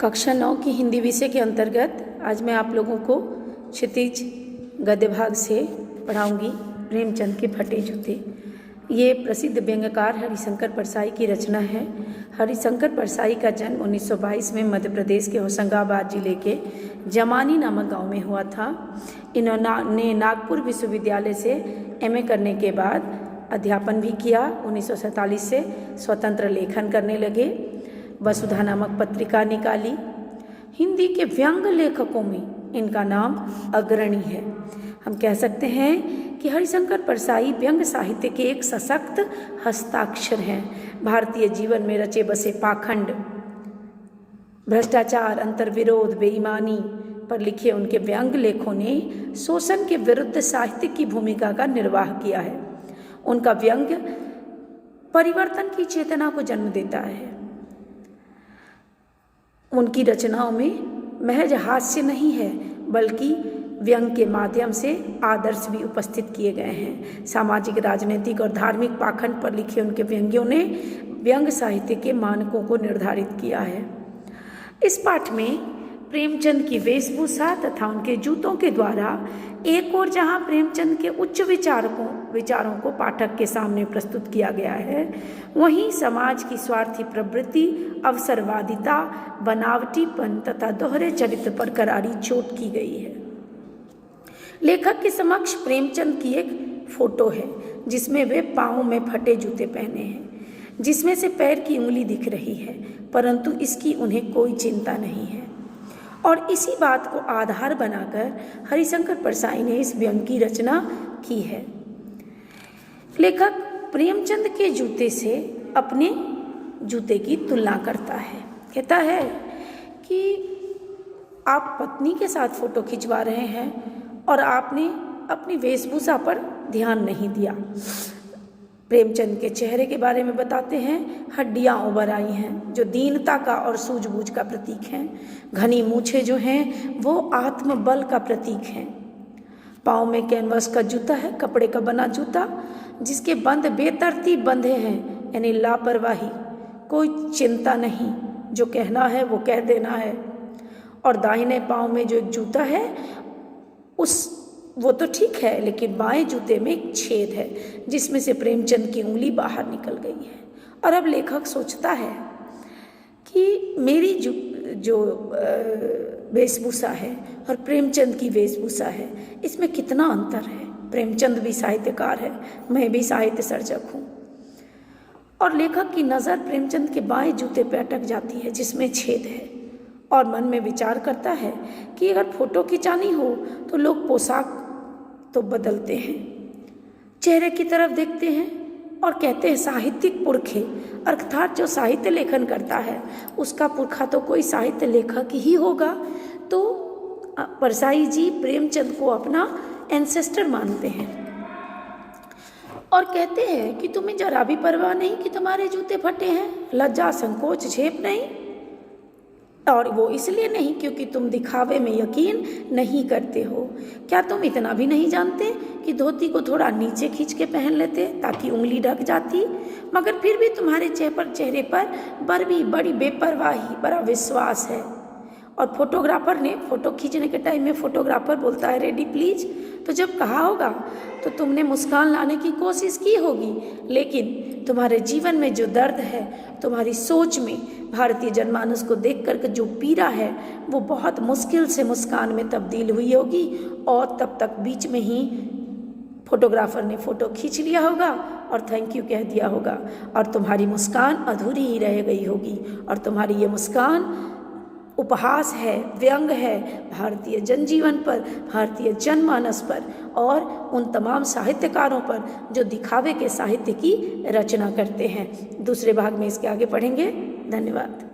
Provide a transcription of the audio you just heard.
कक्षा 9 की हिंदी विषय के अंतर्गत आज मैं आप लोगों को क्षितिज गद्य भाग से पढ़ाऊंगी प्रेमचंद के फटे जूते। ये प्रसिद्ध व्यंग्यकार हरिशंकर परसाई की रचना है। हरिशंकर परसाई का जन्म 1922 में मध्य प्रदेश के होशंगाबाद जिले के जमानी नामक गांव में हुआ था। इन्होंने नागपुर विश्वविद्यालय से एमए करने के बाद अध्यापन भी किया। 1947 से स्वतंत्र लेखन करने लगे। वसुधा नामक पत्रिका निकाली। हिंदी के व्यंग्य लेखकों में इनका नाम अग्रणी है। हम कह सकते हैं कि हरिशंकर परसाई व्यंग्य साहित्य के एक सशक्त हस्ताक्षर हैं। भारतीय जीवन में रचे बसे पाखंड, भ्रष्टाचार, अंतर्विरोध, बेईमानी पर लिखे उनके व्यंग्य लेखों ने शोषण के विरुद्ध साहित्य की भूमिका का निर्वाह किया है। उनका व्यंग्य परिवर्तन की चेतना को जन्म देता है। उनकी रचनाओं में महज हास्य नहीं है बल्कि व्यंग्य के माध्यम से आदर्श भी उपस्थित किए गए हैं। सामाजिक, राजनीतिक और धार्मिक पाखंड पर लिखे उनके व्यंग्यों ने व्यंग्य साहित्य के मानकों को निर्धारित किया है। इस पाठ में प्रेमचंद की वेशभूषा तथा उनके जूतों के द्वारा एक और जहां प्रेमचंद के उच्च विचारों को पाठक के सामने प्रस्तुत किया गया है, वहीं समाज की स्वार्थी प्रवृत्ति, अवसरवादिता, बनावटीपन तथा दोहरे चरित्र पर करारी चोट की गई है। लेखक के समक्ष प्रेमचंद की एक फोटो है जिसमें वे पाँव में फटे जूते पहने हैं, जिसमें से पैर की उंगली दिख रही है, परंतु इसकी उन्हें कोई चिंता नहीं है। और इसी बात को आधार बनाकर हरिशंकर परसाई ने इस व्यंग्य की रचना की है। लेखक प्रेमचंद के जूते से अपने जूते की तुलना करता है। कहता है कि आप पत्नी के साथ फोटो खिंचवा रहे हैं और आपने अपनी वेशभूषा पर ध्यान नहीं दिया। प्रेमचंद के चेहरे के बारे में बताते हैं, हड्डियां उभर आई हैं जो दीनता का और सूझबूझ का प्रतीक हैं। घनी मूछें जो हैं वो आत्मबल का प्रतीक हैं। पाँव में कैनवस का जूता है, कपड़े का बना जूता जिसके बंद बेतरतीब बंधे हैं, यानी लापरवाही, कोई चिंता नहीं, जो कहना है वो कह देना है। और दाहिने पाँव में जो एक जूता है वो तो ठीक है, लेकिन बाएं जूते में एक छेद है जिसमें से प्रेमचंद की उंगली बाहर निकल गई है। और अब लेखक सोचता है कि मेरी जो वेशभूषा है और प्रेमचंद की वेशभूषा है, इसमें कितना अंतर है। प्रेमचंद भी साहित्यकार है, मैं भी साहित्य सर्जक हूँ। और लेखक की नज़र प्रेमचंद के बाएं जूते पर अटक जाती है जिसमें छेद है, और मन में विचार करता है कि अगर फोटो खिंचानी हो तो लोग पोशाक तो बदलते हैं, चेहरे की तरफ देखते हैं और कहते हैं साहित्यिक पुरखे, अर्थात जो साहित्य लेखन करता है उसका पुरखा तो कोई साहित्य लेखक ही होगा। तो परसाई जी प्रेमचंद को अपना एंसेस्टर मानते हैं और कहते हैं कि तुम्हें जरा भी परवाह नहीं कि तुम्हारे जूते फटे हैं, लज्जा, संकोच, झेप नहीं। और वो इसलिए नहीं क्योंकि तुम दिखावे में यकीन नहीं करते हो। क्या तुम इतना भी नहीं जानते कि धोती को थोड़ा नीचे खींच के पहन लेते ताकि उंगली ढक जाती, मगर फिर भी तुम्हारे चेहरे पर बड़ी बेपरवाही, बड़ा विश्वास है। और फोटोग्राफर ने फोटो खींचने के टाइम में फोटोग्राफर बोलता है रेडी प्लीज, तो जब कहा होगा तो तुमने मुस्कान लाने की कोशिश की होगी, लेकिन तुम्हारे जीवन में जो दर्द है, तुम्हारी सोच में भारतीय जनमानस को देख कर जो पीड़ा है, वो बहुत मुश्किल से मुस्कान में तब्दील हुई होगी। और तब तक बीच में ही फोटोग्राफर ने फ़ोटो खींच लिया होगा और थैंक यू कह दिया होगा, और तुम्हारी मुस्कान अधूरी ही रह गई होगी। और तुम्हारी ये मुस्कान उपहास है, व्यंग है भारतीय जनजीवन पर, भारतीय जनमानस पर और उन तमाम साहित्यकारों पर जो दिखावे के साहित्य की रचना करते हैं। दूसरे भाग में इसके आगे पढ़ेंगे। धन्यवाद।